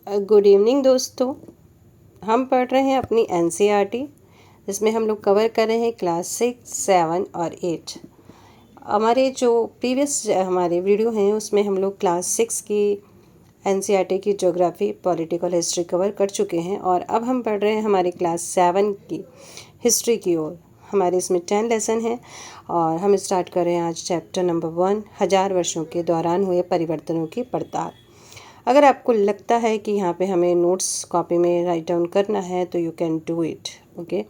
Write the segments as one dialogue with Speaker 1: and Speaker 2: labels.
Speaker 1: Good evening दोस्तों। हम पढ़ रहे हैं अपनी एनसीईआरटी, जिसमें हम लोग कवर कर रहे हैं क्लास 6, 7 और 8। हमारे जो प्रीवियस हमारे वीडियो हैं उसमें हम लोग क्लास 6 की एनसीईआरटी की ज्योग्राफी, पॉलिटिकल हिस्ट्री कवर कर चुके हैं और अब हम पढ़ रहे हैं हमारी क्लास 7 की हिस्ट्री की ओर। हमारे इसमें 10 लेसन हैं और हम स्टार्ट कर रहे हैं आज चैप्टर नंबर 1, 1000 वर्षों के दौरान हुए परिवर्तनों की पड़ताल। अगर आपको लगता है कि यहाँ पे हमें नोट्स कॉपी में राइट डाउन करना है तो you can do it, okay.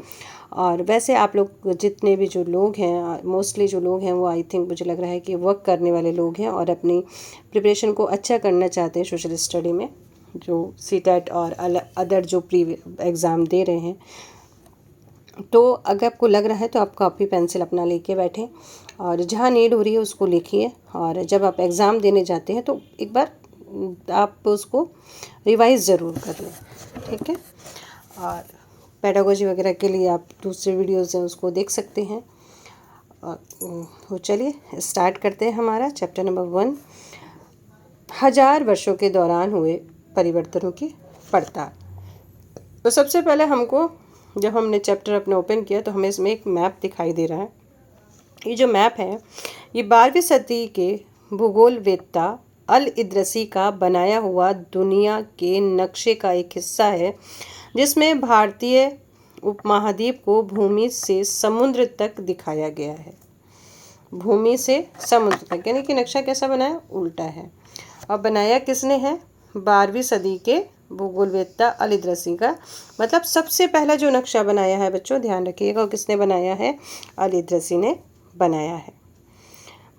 Speaker 1: और वैसे आप लोग जितने भी जो लोग हैं, मोस्टली जो लोग हैं वो आई थिंक मुझे लग रहा है कि वर्क करने वाले लोग हैं और अपनी प्रिपरेशन को अच्छा करना चाहते हैं सोशल स्टडी में, जो सीटेट और अदर जो प्री एग्ज़ाम दे रहे हैं। तो अगर आपको लग रहा है तो आप कॉपी पेंसिल अपना लेके बैठें और जहाँ नीड हो रही है उसको लिखिए। और जब आप एग्ज़ाम देने जाते हैं तो एक बार आप उसको रिवाइज ज़रूर कर लें, ठीक है। और पेडागोजी वगैरह के लिए आप दूसरे वीडियोज़ हैं उसको देख सकते हैं। और तो चलिए स्टार्ट करते हैं हमारा चैप्टर नंबर 1, 1000 वर्षों के दौरान हुए परिवर्तनों की पड़ताल। तो सबसे पहले हमको, जब हमने चैप्टर अपने ओपन किया तो हमें इसमें एक मैप दिखाई दे रहा है। ये जो मैप है ये 12वीं सदी के भूगोलवेत्ता अल इद्रसी का बनाया हुआ दुनिया के नक्शे का एक हिस्सा है, जिसमें भारतीय उपमहाद्वीप को भूमि से समुद्र तक दिखाया गया है। भूमि से समुद्र तक यानी कि नक्शा कैसा बना है, उल्टा है। और बनाया किसने है, 12वीं सदी के भूगोलवेत्ता अल इद्रसी का। मतलब सबसे पहला जो नक्शा बनाया है बच्चों, ध्यान रखिएगा, किसने बनाया है, अल इद्रसी ने बनाया है।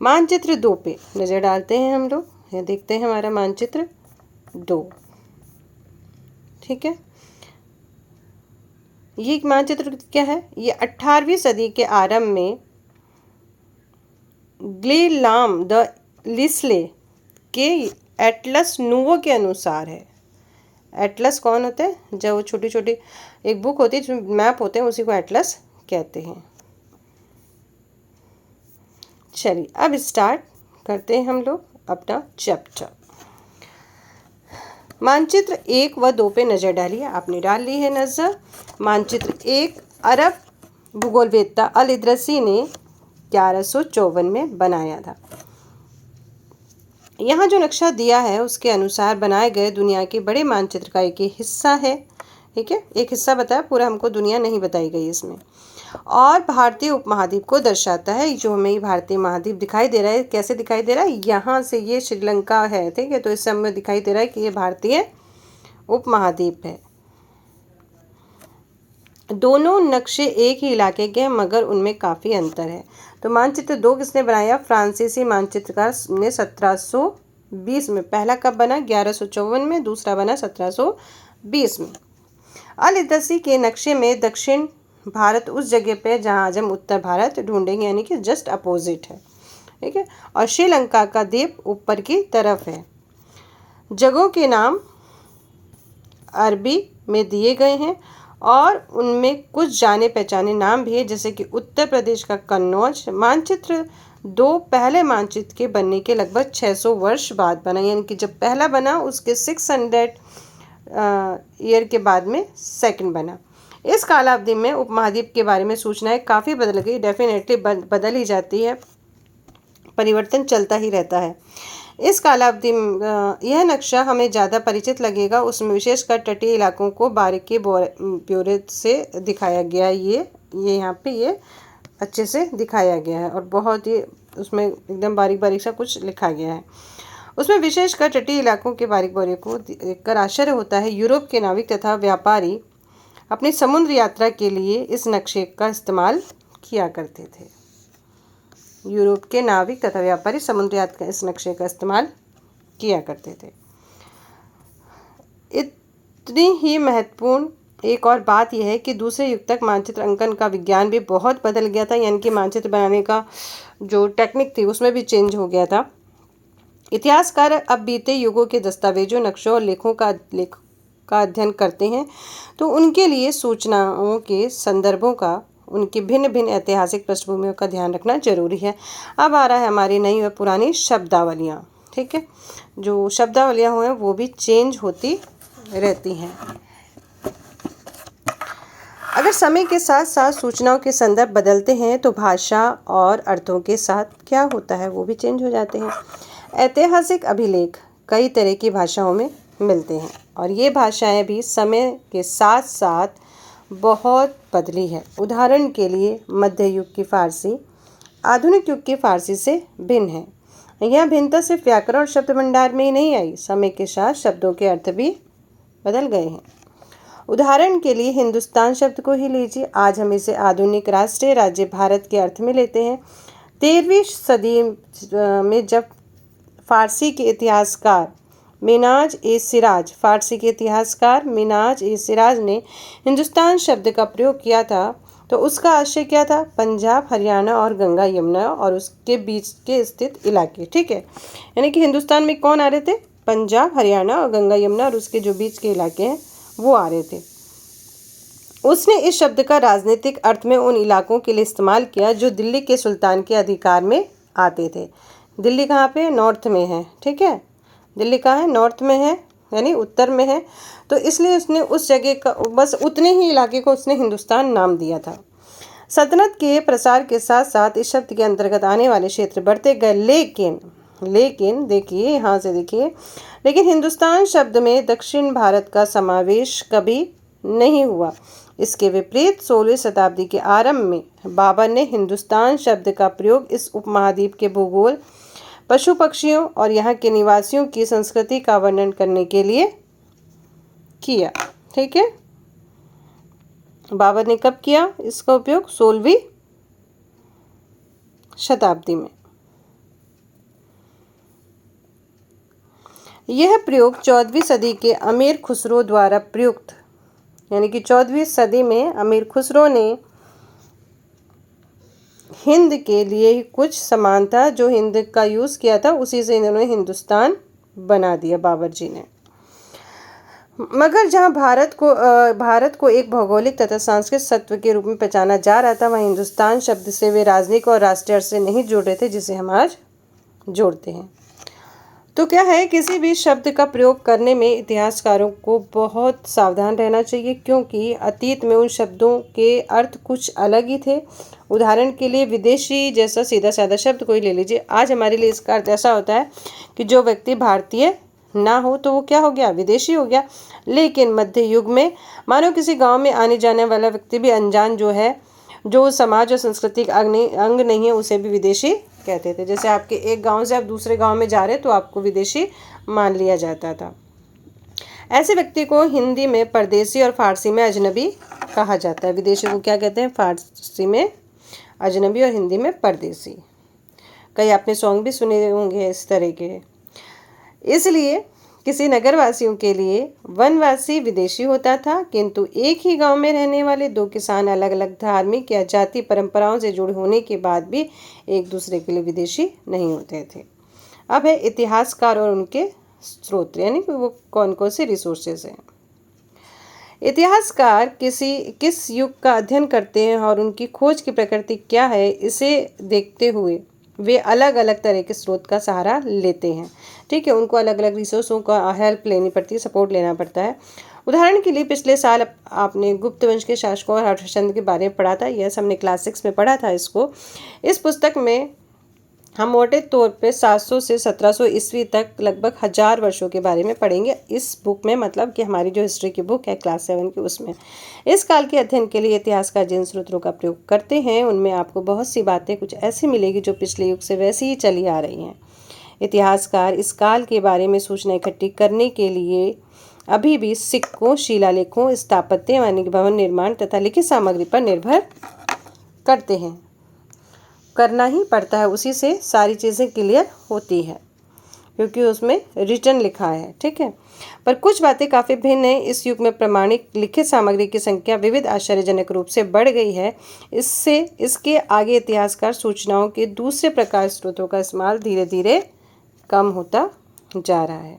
Speaker 1: मानचित्र 2 पे नज़र डालते हैं हम लोग। ये देखते हैं हमारा मानचित्र 2, ठीक है। ये मानचित्र क्या है, ये 18वीं सदी के आरंभ में ग्लीलाम द लिस्ले के एटलस नूवो के अनुसार है। एटलस कौन होते हैं, जब वो छोटी छोटी एक बुक होती है जिसमें मैप होते हैं, उसी को एटलस कहते हैं। चलिए अब स्टार्ट करते हैं हम लोग अपना चैप्टर। मानचित्र 1 व 2 पे नज़र डालिए। आपने डाल ली है नज़र। मानचित्र 1 अरब भूगोलवेत्ता अल इद्रसी ने 1154 में बनाया था। यहाँ जो नक्शा दिया है उसके अनुसार बनाए गए दुनिया के बड़े मानचित्र का एक हिस्सा है, ठीक है। एक हिस्सा बताया, पूरा हमको दुनिया नहीं बताई गई इसमें। और भारतीय उपमहाद्वीप को दर्शाता है। जो हमें ये भारतीय महाद्वीप दिखाई दे रहा है, कैसे दिखाई दे रहा है, यहाँ से ये श्रीलंका है, ठीक है। तो इस समय दिखाई दे रहा है कि ये भारतीय उपमहाद्वीप है। दोनों नक्शे एक ही इलाके के हैं मगर उनमें काफ़ी अंतर है। तो मानचित्र 2 किसने बनाया, फ्रांसीसी मानचित्रकार ने 1720 में। पहला कब बना, 1154 में। दूसरा बना 1720 में। अल इद्रसी के नक्शे में दक्षिण भारत उस जगह पे जहाँ आज हम उत्तर भारत ढूंढेंगे, यानी कि जस्ट अपोजिट है, ठीक है। और श्रीलंका का द्वीप ऊपर की तरफ है। जगहों के नाम अरबी में दिए गए हैं और उनमें कुछ जाने पहचाने नाम भी है, जैसे कि उत्तर प्रदेश का कन्नौज। मानचित्र 2 पहले मानचित्र के बनने के लगभग 600 वर्ष बाद बना, यानी कि जब पहला बना उसके 600 ईयर के बाद में सेकंड बना। इस कालावधि में उपमहाद्वीप के बारे में सूचनाएं काफ़ी बदल गई। डेफिनेटली बदल ही जाती है, परिवर्तन चलता ही रहता है। इस कालावधि यह नक्शा हमें ज़्यादा परिचित लगेगा। उसमें विशेषकर तटीय इलाकों को बारीकी ब्योरे से दिखाया गया है। ये यहाँ पे ये अच्छे से दिखाया गया है और बहुत ही उसमें एकदम बारीक बारीक सा कुछ लिखा गया है। उसमें विशेषकर तटीय इलाकों के बारीक ब्योरे को देखकर आश्चर्य होता है। यूरोप के नाविक तथा व्यापारी अपनी समुद्र यात्रा के लिए इस नक्शे का इस्तेमाल किया करते थे। यूरोप के नाविक तथा व्यापारी समुद्र यात्रा इस नक्शे का इस्तेमाल किया करते थे। इतनी ही महत्वपूर्ण एक और बात यह है कि दूसरे युग तक मानचित्र अंकन का विज्ञान भी बहुत बदल गया था, यानी कि मानचित्र बनाने का जो टेक्निक थी उसमें भी चेंज हो गया था। इतिहासकार अब बीते युगों के दस्तावेजों, नक्शों और लेखों का अध्ययन करते हैं, तो उनके लिए सूचनाओं के संदर्भों का, उनकी भिन्न भिन्न ऐतिहासिक पृष्ठभूमियों का ध्यान रखना जरूरी है। अब आ रहा है हमारी नई और पुरानी शब्दावलियाँ, ठीक है। जो शब्दावलियाँ हुए वो भी चेंज होती रहती हैं। अगर समय के साथ साथ सूचनाओं के संदर्भ बदलते हैं तो भाषा और अर्थों के साथ क्या होता है वो भी चेंज हो जाते हैं। ऐतिहासिक अभिलेख कई तरह की भाषाओं में मिलते हैं और ये भाषाएं भी समय के साथ साथ बहुत बदली है। उदाहरण के लिए मध्य युग की फ़ारसी आधुनिक युग की फ़ारसी से भिन्न है। यह भिन्नता सिर्फ व्याकरण और शब्द भंडार में ही नहीं आई, समय के साथ शब्दों के अर्थ भी बदल गए हैं। उदाहरण के लिए हिंदुस्तान शब्द को ही लीजिए। आज हम इसे आधुनिक राष्ट्रीय राज्य भारत के अर्थ में लेते हैं। 13वीं सदी में जब फ़ारसी के इतिहासकार मिनाज ए सिराज ने हिंदुस्तान शब्द का प्रयोग किया था तो उसका आशय क्या था? पंजाब, हरियाणा और गंगा यमुना और उसके बीच के स्थित इलाके। ठीक है, यानी कि हिंदुस्तान में कौन आ रहे थे? पंजाब, हरियाणा और गंगा यमुना और उसके जो बीच के इलाके हैं वो आ रहे थे। उसने इस शब्द का राजनीतिक अर्थ में उन इलाकों के लिए इस्तेमाल किया जो दिल्ली के सुल्तान के अधिकार में आते थे। दिल्ली कहाँ पे? नॉर्थ में है। ठीक है, दिल्ली कहाँ है? नॉर्थ में है, यानी उत्तर में है। तो इसलिए उसने उस जगह का बस उतने ही इलाके को उसने हिंदुस्तान नाम दिया था। सल्तनत के प्रसार के साथ साथ इस शब्द के अंतर्गत आने वाले क्षेत्र बढ़ते गए, लेकिन देखिए, यहाँ से देखिए, लेकिन हिंदुस्तान शब्द में दक्षिण भारत का समावेश कभी नहीं हुआ। इसके विपरीत 16वीं शताब्दी के आरंभ में बाबर ने हिंदुस्तान शब्द का प्रयोग इस उपमहाद्वीप के भूगोल, पशु पक्षियों और यहाँ के निवासियों की संस्कृति का वर्णन करने के लिए किया। ठीक है, बाबर ने कब किया इसका उपयोग? 16वीं शताब्दी में। यह प्रयोग 14वीं सदी के अमीर खुसरो द्वारा प्रयुक्त, यानी कि 14वीं सदी में अमीर खुसरो ने हिंद के लिए कुछ समानता जो हिंद का यूज़ किया था उसी से इन्होंने हिंदुस्तान बना दिया बाबर जी ने। मगर जहाँ भारत को एक भौगोलिक तथा सांस्कृतिक सत्व के रूप में पहचाना जा रहा था, वहाँ हिंदुस्तान शब्द से वे राजनीतिक और राष्ट्रीय अर्थ से नहीं जोड़ रहे थे जिसे हम आज जोड़ते हैं। तो क्या है, किसी भी शब्द का प्रयोग करने में इतिहासकारों को बहुत सावधान रहना चाहिए क्योंकि अतीत में उन शब्दों के अर्थ कुछ अलग ही थे। उदाहरण के लिए विदेशी जैसा सीधा साधा शब्द कोई ले लीजिए, आज हमारे लिए इसका अर्थ ऐसा होता है कि जो व्यक्ति भारतीय ना हो तो वो क्या हो गया? विदेशी हो गया। लेकिन मध्य युग में मानो किसी गांव में आने जाने वाला व्यक्ति भी अनजान जो समाज और सांस्कृतिक अंग नहीं है उसे भी विदेशी कहते थे। जैसे आपके एक गांव से आप दूसरे गांव में जा रहे तो आपको विदेशी मान लिया जाता था। ऐसे व्यक्ति को हिंदी में परदेसी और फारसी में अजनबी कहा जाता है। विदेशी को क्या कहते हैं? फारसी में अजनबी और हिंदी में परदेसी। कई आपने सॉन्ग भी सुने होंगे इस तरह के। इसलिए किसी नगरवासियों के लिए वनवासी विदेशी होता था, किंतु एक ही गांव में रहने वाले दो किसान अलग अलग धार्मिक या जाति परंपराओं से जुड़े होने के बाद भी एक दूसरे के लिए विदेशी नहीं होते थे। अब है इतिहासकार और उनके स्रोत, यानी कि वो कौन कौन से रिसोर्सेज हैं। इतिहासकार किस युग का अध्ययन करते हैं और उनकी खोज की प्रकृति क्या है, इसे देखते हुए वे अलग अलग तरह के स्रोत का सहारा लेते हैं। ठीक है, उनको अलग अलग रिसोर्सों का हेल्प लेनी पड़ती है, सपोर्ट लेना पड़ता है। उदाहरण के लिए पिछले साल आपने गुप्त वंश के शासकों और हर्षचंद्र के बारे में पढ़ा था। यह हमने क्लास 6 में पढ़ा था इसको। इस पुस्तक में हम मोटे तौर पे 700 से 1700 ईस्वी तक लगभग 1000 वर्षों के बारे में पढ़ेंगे इस बुक में, मतलब कि हमारी जो हिस्ट्री की बुक है क्लास 7 की, उसमें इस काल के अध्ययन के लिए इतिहासकार जिन स्रोतों का प्रयोग करते हैं उनमें आपको बहुत सी बातें कुछ ऐसी मिलेगी जो पिछले युग से वैसी ही चली आ रही हैं। इतिहासकार इस काल के बारे में सूचना इकट्ठी करने के लिए अभी भी सिक्कों, शिलालेखों, स्थापत्य यानी कि भवन निर्माण तथा लिखित सामग्री पर निर्भर करते हैं। करना ही पड़ता है, उसी से सारी चीज़ें क्लियर होती है क्योंकि उसमें रिटर्न लिखा है। ठीक है, पर कुछ बातें काफ़ी भिन्न हैं। इस युग में प्रमाणिक लिखित सामग्री की संख्या विविध आश्चर्यजनक रूप से बढ़ गई है। इसके आगे इतिहासकार सूचनाओं के दूसरे प्रकार स्रोतों का इस्तेमाल धीरे धीरे कम होता जा रहा है।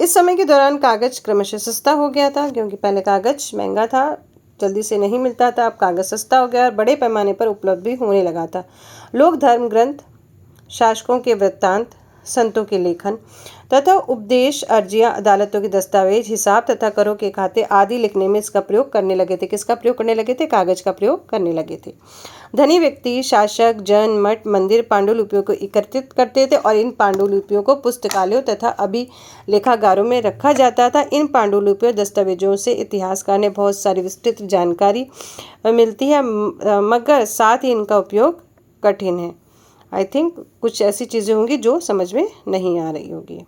Speaker 1: इस समय के दौरान कागज क्रमशः सस्ता हो गया था क्योंकि पहले कागज महंगा था, जल्दी से नहीं मिलता था। अब कागज सस्ता हो गया और बड़े पैमाने पर उपलब्ध भी होने लगा था। लोग धर्म ग्रंथ, शासकों के वृत्तांत, संतों के लेखन तथा उपदेश, अर्जियां, अदालतों के दस्तावेज, हिसाब तथा करों के खाते आदि लिखने में इसका प्रयोग करने लगे थे। किसका प्रयोग करने लगे थे? कागज का प्रयोग करने लगे थे। धनी व्यक्ति, शासक, जन, मठ, मंदिर पांडुलिपियों को एकत्रित करते थे और इन पांडुलिपियों को पुस्तकालयों तथा अभिलेखागारों में रखा जाता था। इन पांडुलिपियों दस्तावेजों से इतिहासकार ने बहुत सारी विस्तृत जानकारी मिलती है, मगर साथ ही इनका उपयोग कठिन है। आई थिंक कुछ ऐसी चीज़ें होंगी जो समझ में नहीं आ रही होगी।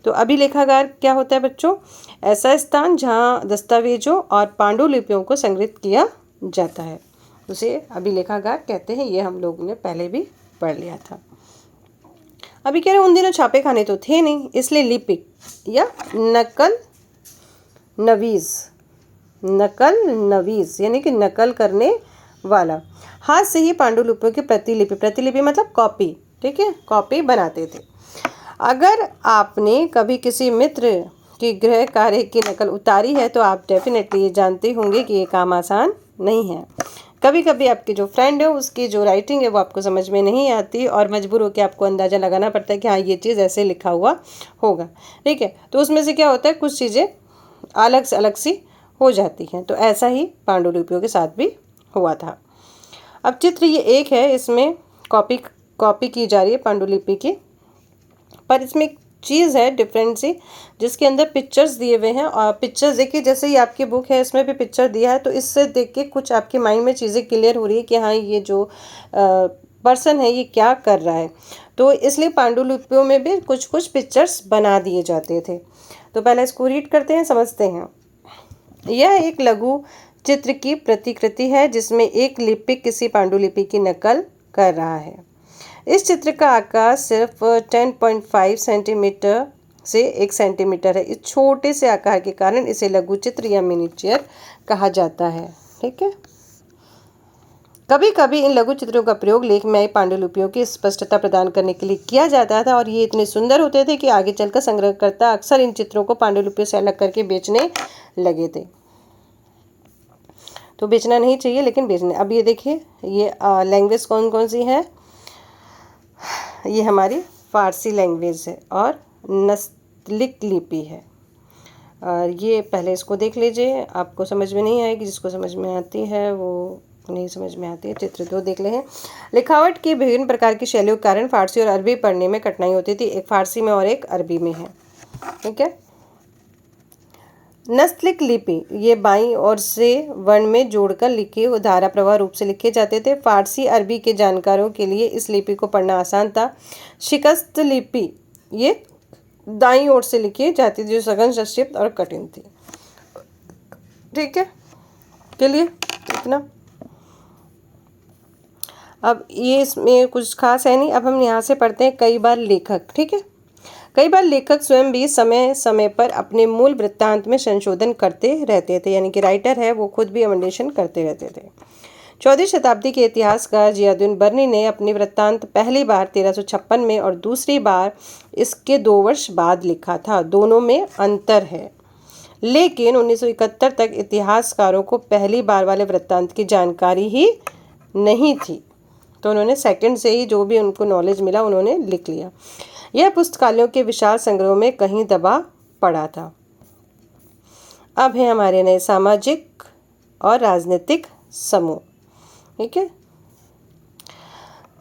Speaker 1: तो अभिलेखागार क्या होता है बच्चों? ऐसा स्थान जहाँ दस्तावेजों और पांडुलिपियों को संग्रहित किया जाता है, उसे अभिलेखागार कहते हैं। ये हम लोगों ने पहले भी पढ़ लिया था। अभी कह रहे उन दिनों छापे खाने तो थे नहीं, इसलिए लिपिक या नकल नवीस यानी कि नकल करने वाला हाथ से ही पांडुलिपियों की प्रतिलिपि मतलब कॉपी, ठीक है, कॉपी बनाते थे। अगर आपने कभी किसी मित्र की गृह कार्य की नकल उतारी है तो आप डेफिनेटली ये जानते होंगे कि ये काम आसान नहीं है। कभी कभी आपकी जो फ्रेंड है उसकी जो राइटिंग है वो आपको समझ में नहीं आती और मजबूर होकर आपको अंदाज़ा लगाना पड़ता है कि हाँ ये चीज़ ऐसे लिखा हुआ होगा, ठीक है। तो उसमें से क्या होता है, कुछ चीज़ें अलग सी हो जाती हैं। तो ऐसा ही पांडुलिपियों के साथ भी हुआ था। अब चित्र ये एक है, इसमें कॉपी की जा रही है पांडुलिपि की, पर इसमें एक चीज़ है डिफरेंट सी, जिसके अंदर पिक्चर्स दिए हुए हैं। और पिक्चर्स देखिए, जैसे ये आपकी बुक है इसमें भी पिक्चर दिया है, तो इससे देख के कुछ आपके माइंड में चीज़ें क्लियर हो रही है कि हाँ ये जो पर्सन है ये क्या कर रहा है। तो इसलिए पांडुलिपियों में भी कुछ पिक्चर्स बना दिए जाते थे। तो पहले इसको रीड करते हैं, समझते हैं। यह एक लघु चित्र की प्रतिकृति है जिसमें एक लिपिक किसी पांडुलिपि की नकल कर रहा है। इस चित्र का आकार सिर्फ 10.5 सेंटीमीटर से 1 सेंटीमीटर है। इस छोटे से आकार के कारण इसे लघु चित्र या मिनीचर कहा जाता है, ठीक है। कभी कभी इन लघु चित्रों का प्रयोग लेख में आई पांडुलिपियों की स्पष्टता प्रदान करने के लिए किया जाता था और ये इतने सुंदर होते थे कि आगे चलकर संग्रहकर्ता अक्सर इन चित्रों को पांडुलिपियों से अलग करके बेचने लगे थे। तो बेचना नहीं चाहिए लेकिन बेचने। अब ये देखिए, ये लैंग्वेज कौन कौन सी है? ये हमारी फ़ारसी लैंग्वेज है और नस्तलिक लिपि है। और ये पहले इसको देख लीजिए, आपको समझ में नहीं आएगी, जिसको समझ में आती है वो नहीं समझ में आती है। चित्र 2 देख लें। लिखावट की विभिन्न प्रकार की शैलियों के कारण फ़ारसी और अरबी पढ़ने में कठिनाई होती थी। एक फ़ारसी में और एक अरबी में है, ठीक है। नस्तलिक लिपि, ये बाईं ओर से वर्ण में जोड़कर लिखे व धारा प्रवाह रूप से लिखे जाते थे। फारसी अरबी के जानकारों के लिए इस लिपि को पढ़ना आसान था। शिकस्त लिपि, ये दाईं ओर से लिखी जाती थी, जो सघन, संक्षिप्त और कठिन थी, ठीक है। चलिए इतना। अब ये इसमें कुछ खास है नहीं। अब हम यहाँ से पढ़ते हैं कई बार लेखक, ठीक है। कई बार लेखक स्वयं भी समय समय पर अपने मूल वृत्तांत में संशोधन करते रहते थे, यानी कि राइटर है वो खुद भी अमेंडेशन करते रहते थे। 14वीं शताब्दी के इतिहासकार जियाउद्दीन बर्नी ने अपनी वृत्तांत पहली बार 1356 में और दूसरी बार इसके 2 वर्ष बाद लिखा था। दोनों में अंतर है, लेकिन 1971 तक इतिहासकारों को पहली बार वाले वृत्तांत की जानकारी ही नहीं थी, तो उन्होंने सेकंड से ही जो भी उनको नॉलेज मिला उन्होंने लिख लिया। यह पुस्तकालयों के विशाल संग्रह में कहीं दबा पड़ा था। अब है हमारे नए सामाजिक और राजनीतिक समूह, ठीक है।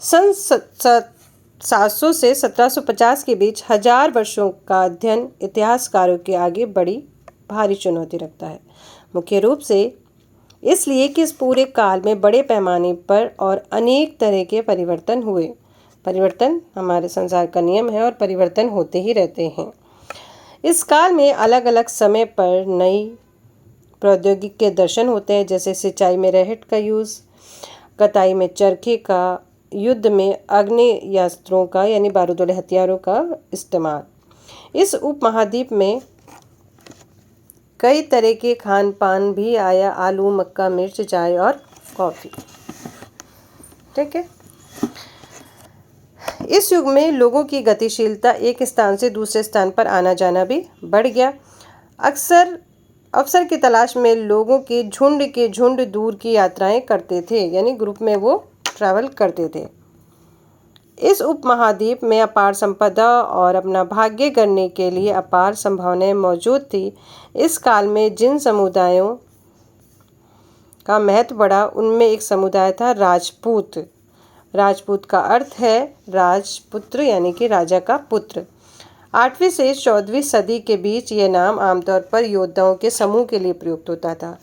Speaker 1: सन 700 से 1750 के बीच 1000 वर्षों का अध्ययन इतिहासकारों के आगे बड़ी भारी चुनौती रखता है, मुख्य रूप से इसलिए कि इस पूरे काल में बड़े पैमाने पर और अनेक तरह के परिवर्तन हुए। परिवर्तन हमारे संसार का नियम है और परिवर्तन होते ही रहते हैं। इस काल में अलग अलग समय पर नई प्रौद्योगिकी के दर्शन होते हैं, जैसे सिंचाई में रेहट का यूज़, कताई में चरखे का, युद्ध में आग्नेयास्त्रों का यानी बारूद वाले हथियारों का इस्तेमाल। इस उपमहाद्वीप में कई तरह के खान पान भी आया, आलू, मक्का, मिर्च, चाय और कॉफ़ी, ठीक है। इस युग में लोगों की गतिशीलता, एक स्थान से दूसरे स्थान पर आना जाना भी बढ़ गया। अक्सर अवसर की तलाश में लोगों के झुंड दूर की यात्राएं करते थे, यानी ग्रुप में वो ट्रैवल करते थे। इस उपमहाद्वीप में अपार संपदा और अपना भाग्य गढ़ने के लिए अपार संभावनाएं मौजूद थी। इस काल में जिन समुदायों का महत्व बढ़ा उनमें एक समुदाय था राजपूत। राजपूत का अर्थ है राजपुत्र यानी कि राजा का पुत्र। 8वीं से 14वीं सदी के बीच यह नाम आमतौर पर योद्धाओं के समूह के लिए प्रयुक्त होता था।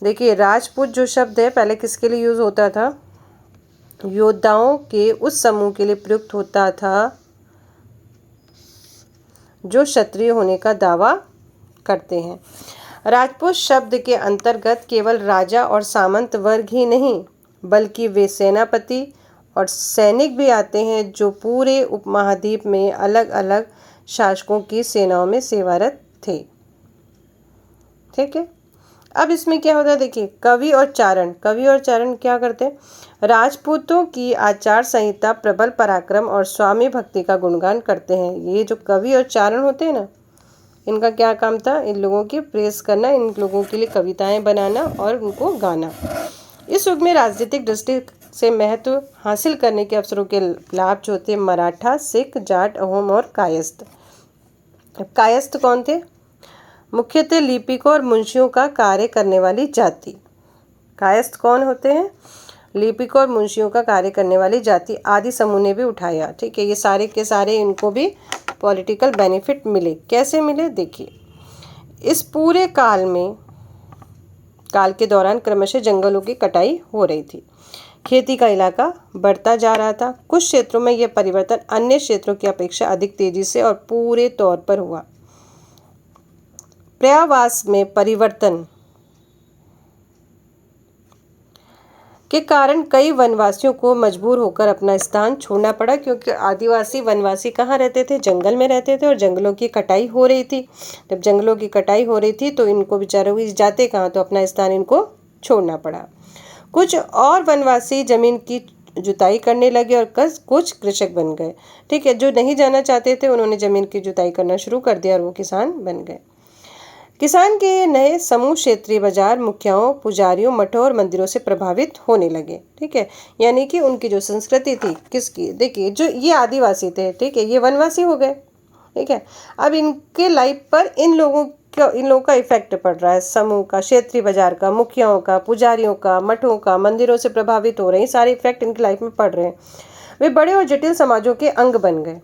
Speaker 1: देखिए, राजपूत जो शब्द है पहले किसके लिए यूज़ होता था? योद्धाओं के उस समूह के लिए प्रयुक्त होता था जो क्षत्रिय होने का दावा करते हैं। राजपूत शब्द के अंतर्गत केवल राजा और सामंत वर्ग ही नहीं बल्कि वे सेनापति और सैनिक भी आते हैं जो पूरे उपमहाद्वीप में अलग अलग शासकों की सेनाओं में सेवारत थे। ठीक है, अब इसमें क्या होता है देखिए, कवि और चारण क्या करते हैं? राजपूतों की आचार संहिता प्रबल पराक्रम और स्वामी भक्ति का गुणगान करते हैं। ये जो कवि और चारण होते हैं ना, इनका क्या काम था? इन लोगों की प्रेस करना, इन लोगों के लिए कविताएं बनाना और उनको गाना। इस युग में राजनीतिक दृष्टि से महत्व हासिल करने के अवसरों के लाभ जो थे मराठा, सिख, जाट, अहोम और कायस्थ। कायस्थ कौन थे? मुख्यतः लिपिकों और मुंशियों का कार्य करने वाली जाति। कायस्थ कौन होते हैं? लिपिकों और मुंशियों का कार्य करने वाली जाति। आदि समूह ने भी उठाया। ठीक है, ये सारे के सारे इनको भी पॉलिटिकल बेनिफिट मिले। कैसे मिले? देखिए, इस पूरे काल के दौरान क्रमशः जंगलों की कटाई हो रही थी। खेती का इलाका बढ़ता जा रहा था। कुछ क्षेत्रों में यह परिवर्तन अन्य क्षेत्रों की अपेक्षा अधिक तेजी से और पूरे तौर पर हुआ। पर्यावास में परिवर्तन के कारण कई वनवासियों को मजबूर होकर अपना स्थान छोड़ना पड़ा, क्योंकि आदिवासी वनवासी कहाँ रहते थे? जंगल में रहते थे और जंगलों की कटाई हो रही थी। जब जंगलों की कटाई हो रही थी तो इनको बेचारों को जाते कहाँ, तो अपना स्थान इनको छोड़ना पड़ा। कुछ और वनवासी जमीन की जुताई करने लगे और कुछ कृषक बन गए। ठीक है, जो नहीं जाना चाहते थे उन्होंने जमीन की जुताई करना शुरू कर दिया और वो किसान बन गए। किसान के नए समूह क्षेत्रीय बाजार, मुखियाओं, पुजारियों, मठों और मंदिरों से प्रभावित होने लगे। ठीक है, यानी कि उनकी जो संस्कृति थी किसकी? देखिए, जो ये आदिवासी थे, ठीक है, ये वनवासी हो गए। ठीक है, अब इनके लाइफ पर इन लोगों का इफेक्ट पड़ रहा है। समूह का, क्षेत्रीय बाजार का, मुखियाओं का, पुजारियों का, मठों का, मंदिरों से प्रभावित हो रहे हैं। सारे इफेक्ट इनकी लाइफ में पड़ रहे हैं। वे बड़े और जटिल समाजों के अंग बन गए।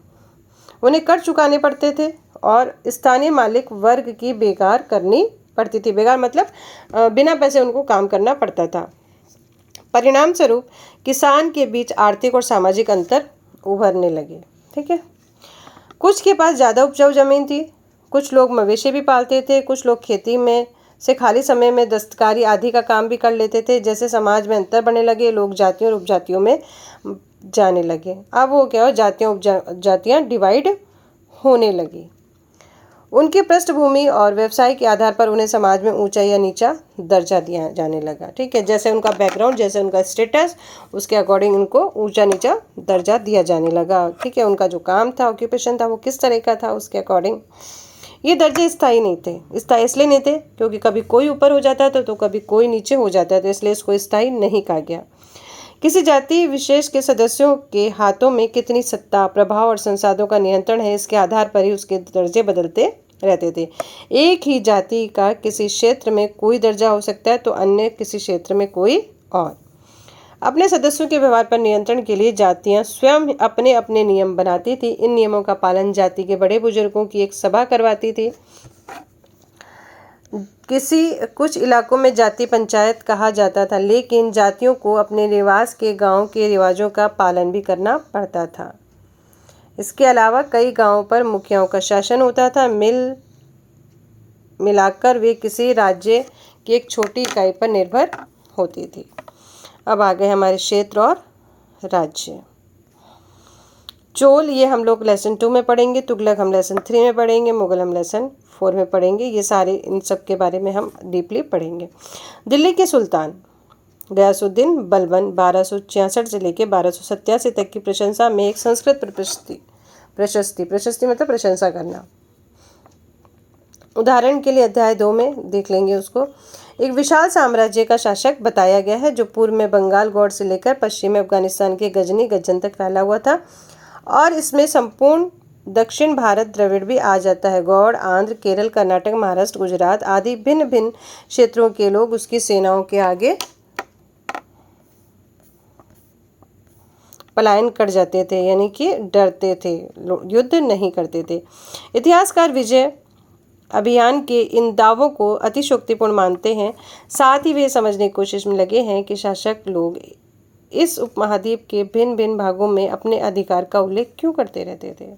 Speaker 1: उन्हें कर चुकाने पड़ते थे और स्थानीय मालिक वर्ग की बेकार करनी पड़ती थी। बेकार मतलब बिना पैसे उनको काम करना पड़ता था। परिणाम स्वरूप किसान के बीच आर्थिक और सामाजिक अंतर उभरने लगे। ठीक है, कुछ के पास ज़्यादा उपजाऊ जमीन थी, कुछ लोग मवेशी भी पालते थे, कुछ लोग खेती में से खाली समय में दस्तकारी आदि का काम भी कर लेते थे। जैसे समाज में अंतर बढ़ने लगे, लोग जातियों और उपजातियों में जाने लगे। अब वो क्या हो, जातियाँ डिवाइड होने लगी। उनकी पृष्ठभूमि और व्यवसाय के आधार पर उन्हें समाज में ऊंचा या नीचा दर्जा दिया जाने लगा। ठीक है, जैसे उनका बैकग्राउंड, जैसे उनका स्टेटस, उसके अकॉर्डिंग उनको ऊंचा नीचा दर्जा दिया जाने लगा। ठीक है, उनका जो काम था, ऑक्यूपेशन था, वो किस तरह का था, उसके अकॉर्डिंग। ये दर्जे स्थायी नहीं थे। स्थायी इसलिए नहीं थे क्योंकि कभी कोई ऊपर हो जाता था तो कभी कोई नीचे हो जाता था, इसलिए इसको स्थायी नहीं कहा गया। किसी जाति विशेष के सदस्यों के हाथों में कितनी सत्ता, प्रभाव और संसाधनों का नियंत्रण है, इसके आधार पर ही उसके दर्जे बदलते रहते थे। एक ही जाति का किसी क्षेत्र में कोई दर्जा हो सकता है तो अन्य किसी क्षेत्र में कोई और। अपने सदस्यों के व्यवहार पर नियंत्रण के लिए जातियां स्वयं अपने अपने नियम बनाती थी। इन नियमों का पालन जाति के बड़े बुजुर्गों की एक सभा करवाती थी। कुछ इलाकों में जाति पंचायत कहा जाता था, लेकिन जातियों को अपने निवास के गांव के रिवाजों का पालन भी करना पड़ता था। इसके अलावा कई गांवों पर मुखियाओं का शासन होता था। मिलाकर वे किसी राज्य की एक छोटी इकाई पर निर्भर होती थी। अब आ गए हमारे क्षेत्र और राज्य। चोल ये हम लोग लेसन 2 में पढ़ेंगे, तुगलक हम लेसन 3 में पढ़ेंगे, मुगल हम लेसन 4 में पढ़ेंगे। ये सारे इन सब के बारे में हम डीपली पढ़ेंगे। दिल्ली के सुल्तान गयासुद्दीन बलबन 1266 से लेकर 1287 तक की प्रशंसा में एक संस्कृत प्रशस्ति मतलब प्रशंसा करना। उदाहरण के लिए अध्याय 2 में देख लेंगे उसको। एक विशाल साम्राज्य का शासक बताया गया है जो पूर्व में बंगाल गौड़ से लेकर पश्चिम में अफगानिस्तान के गजनी गज्जन तक फैला हुआ था और इसमें संपूर्ण दक्षिण भारत द्रविड़ भी आ जाता है। गौड़, आंध्र, केरल, कर्नाटक, महाराष्ट्र, गुजरात आदि भिन्न भिन्न क्षेत्रों के लोग उसकी सेनाओं के आगे पलायन कर जाते थे, यानी कि डरते थे, युद्ध नहीं करते थे। इतिहासकार विजय अभियान के इन दावों को अतिशयोक्तिपूर्ण मानते हैं। साथ ही वे समझने की कोशिश में लगे हैं कि शासक लोग इस उपमहाद्वीप के भिन्न भिन्न भागों में अपने अधिकार का उल्लेख क्यों करते रहते थे।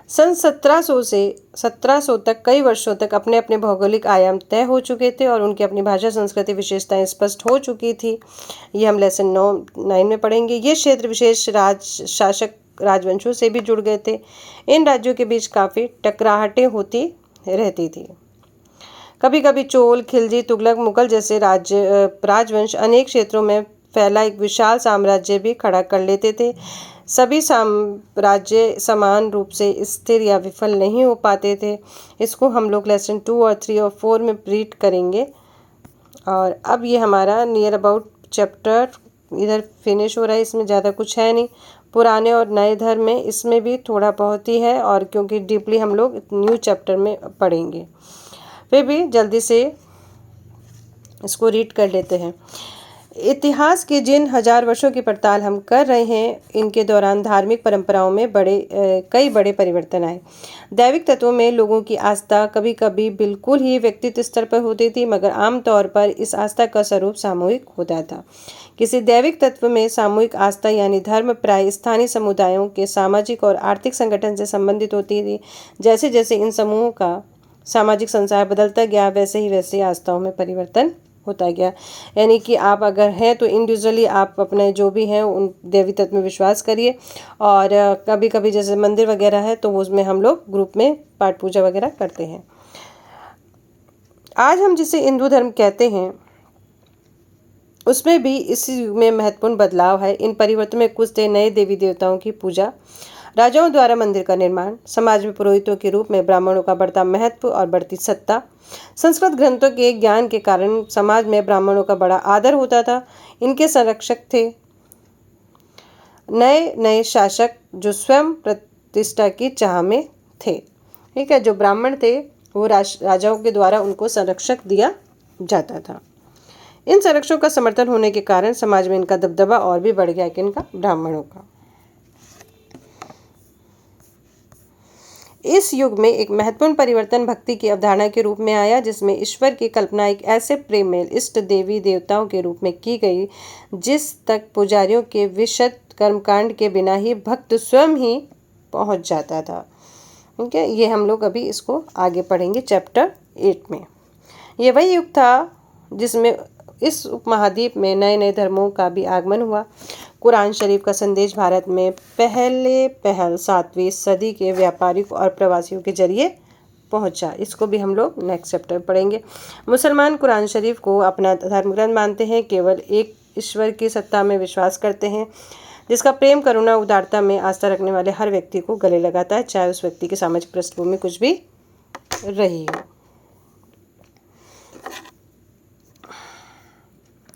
Speaker 1: सन 1700 से 1700 तक कई वर्षों तक अपने अपने भौगोलिक आयाम तय हो चुके थे और उनकी अपनी भाषा, संस्कृति, विशेषताएं स्पष्ट हो चुकी थी। ये हम लेसन 9 में पढ़ेंगे। ये क्षेत्र विशेष शासक राजवंशों से भी जुड़ गए थे। इन राज्यों के बीच काफ़ी टकराहटें होती रहती थी। कभी कभी चोल, खिलजी, तुगलक, मुगल जैसे राजवंश अनेक क्षेत्रों में फैला एक विशाल साम्राज्य भी खड़ा कर लेते थे। सभी साम्राज्य समान रूप से स्थिर या विफल नहीं हो पाते थे। इसको हम लोग लेसन 2 और 3 और 4 में रीड करेंगे। और अब ये हमारा नियर अबाउट चैप्टर इधर फिनिश हो रहा है। इसमें ज़्यादा कुछ है नहीं। पुराने और नए धर्म में इसमें भी थोड़ा बहुत ही है और क्योंकि डीपली हम लोग न्यू चैप्टर में पढ़ेंगे, फिर भी जल्दी से इसको रीड कर लेते हैं। इतिहास के जिन हजार वर्षों की पड़ताल हम कर रहे हैं, इनके दौरान धार्मिक परंपराओं में कई बड़े परिवर्तन आए। दैविक तत्वों में लोगों की आस्था कभी कभी बिल्कुल ही व्यक्तिगत स्तर पर होती थी, मगर आमतौर पर इस आस्था का स्वरूप सामूहिक होता था। किसी दैविक तत्व में सामूहिक आस्था यानी धर्म प्राय स्थानीय समुदायों के सामाजिक और आर्थिक संगठन से संबंधित होती थी। जैसे जैसे इन समूहों का सामाजिक संसार बदलता गया, वैसे ही वैसे आस्थाओं में परिवर्तन होता गया। यानी कि आप अगर हैं तो इंडिविजुअली आप अपने जो भी हैं उन देवी तत्व में विश्वास करिए, और कभी कभी जैसे मंदिर वगैरह है तो उसमें हम लोग ग्रुप में पाठ पूजा वगैरह करते हैं। आज हम जिसे हिंदू धर्म कहते हैं उसमें भी इस युग में महत्वपूर्ण बदलाव है। इन परिवर्तनों में कुछ थे नए देवी देवताओं की पूजा, राजाओं द्वारा मंदिर का निर्माण, समाज में पुरोहितों के रूप में ब्राह्मणों का बढ़ता महत्व और बढ़ती सत्ता, संस्कृत ग्रंथों के ज्ञान के कारण समाज में ब्राह्मणों का बड़ा आदर होता था, इनके संरक्षक थे। नए नए शासक जो स्वयं प्रतिष्ठा की चाह में थे, ठीक है, जो ब्राह्मण थे वो राजाओं के द्वारा उनको संरक्षक दिया जाता था। इन संरक्षकों का समर्थन होने के कारण समाज में इनका दबदबा और भी बढ़ गया कि इनका ब्राह्मणों का। इस युग में एक महत्वपूर्ण परिवर्तन भक्ति की अवधारणा के रूप में आया, जिसमें ईश्वर की कल्पना एक ऐसे प्रेममय इष्ट देवी देवताओं के रूप में की गई जिस तक पुजारियों के विशद कर्मकांड के बिना ही भक्त स्वयं ही पहुंच जाता था। ठीक है, ये हम लोग अभी इसको आगे पढ़ेंगे चैप्टर 8 में। ये वही युग था जिसमें इस उपमहाद्वीप में नए नए धर्मों का भी आगमन हुआ। कुरान शरीफ का संदेश भारत में पहल 7वीं सदी के व्यापारिक और प्रवासियों के जरिए पहुंचा। इसको भी हम लोग नेक्स्ट चैप्टर में पढ़ेंगे। मुसलमान कुरान शरीफ को अपना धर्म ग्रंथ मानते हैं, केवल एक ईश्वर की सत्ता में विश्वास करते हैं, जिसका प्रेम, करुणा, उदारता में आस्था रखने वाले हर व्यक्ति को गले लगाता है, चाहे उस व्यक्ति की सामाजिक पृष्ठभूमि कुछ भी रही हो।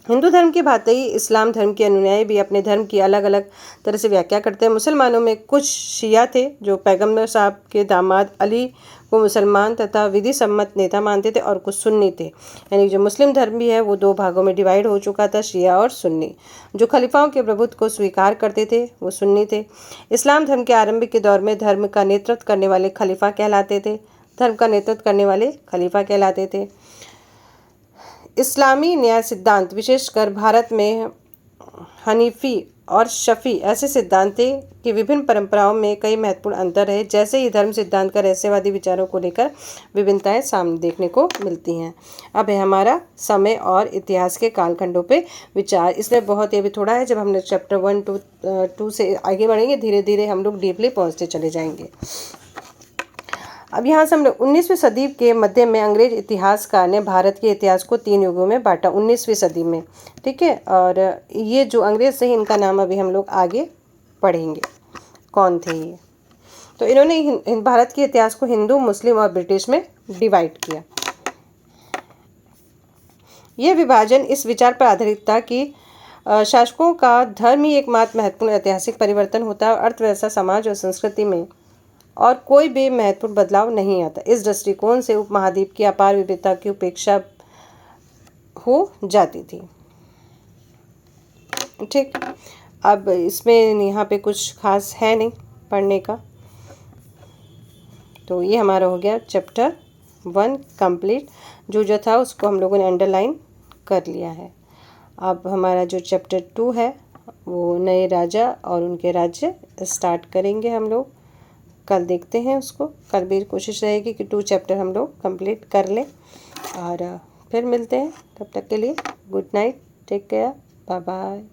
Speaker 1: हिंदू धर्म की भांति ही इस्लाम धर्म के अनुयायी भी अपने धर्म की अलग अलग तरह से व्याख्या करते हैं। मुसलमानों में कुछ शिया थे जो पैगंबर साहब के दामाद अली को मुसलमान तथा विधि सम्मत नेता मानते थे, और कुछ सुन्नी थे। यानी जो मुस्लिम धर्म भी है वो 2 भागों में डिवाइड हो चुका था, शिया और सुन्नी। जो खलीफाओं के प्रभुत्व को स्वीकार करते थे वो सुन्नी थे। इस्लाम धर्म के आरंभिक के दौर में धर्म का नेतृत्व करने वाले खलीफा कहलाते थे। इस्लामी न्याय सिद्धांत विशेषकर भारत में हनीफी और शफी ऐसे सिद्धांत थे कि विभिन्न परंपराओं में कई महत्वपूर्ण अंतर है। जैसे ही धर्म सिद्धांत का रहस्यवादी विचारों को लेकर विभिन्नताएं सामने देखने को मिलती हैं। अब है हमारा समय और इतिहास के कालखंडों पे विचार। इसमें बहुत ही अभी थोड़ा है, जब हमने चैप्टर 1 2 से आगे बढ़ेंगे धीरे धीरे हम लोग डीपली पहुँचते चले जाएंगे। अब यहाँ से हम लोग 19वीं सदी के मध्य में अंग्रेज इतिहासकार ने भारत के इतिहास को 3 युगों में बांटा 19वीं सदी में, ठीक है। और ये जो अंग्रेज थे इनका नाम अभी हम लोग आगे पढ़ेंगे कौन थे ये। तो इन्होंने भारत के इतिहास को हिंदू, मुस्लिम और ब्रिटिश में डिवाइड किया। यह विभाजन इस विचार पर आधारित था कि शासकों का धर्म ही एकमात्र महत्वपूर्ण ऐतिहासिक परिवर्तन होता है और अर्थव्यवस्था, समाज और संस्कृति में और कोई भी महत्वपूर्ण बदलाव नहीं आता। इस दृष्टिकोण से उपमहाद्वीप की अपार विविधता की उपेक्षा हो जाती थी। ठीक, अब इसमें यहाँ पे कुछ खास है नहीं पढ़ने का, तो ये हमारा हो गया चैप्टर 1 कंप्लीट। जो था उसको हम लोगों ने अंडरलाइन कर लिया है। अब हमारा जो चैप्टर 2 है वो नए राजा और उनके राज्य स्टार्ट करेंगे हम लोग। कल देखते हैं उसको, कल भी कोशिश रहेगी कि 2 चैप्टर हम लोग कंप्लीट कर लें और फिर मिलते हैं। तब तक के लिए good night, take care, bye bye.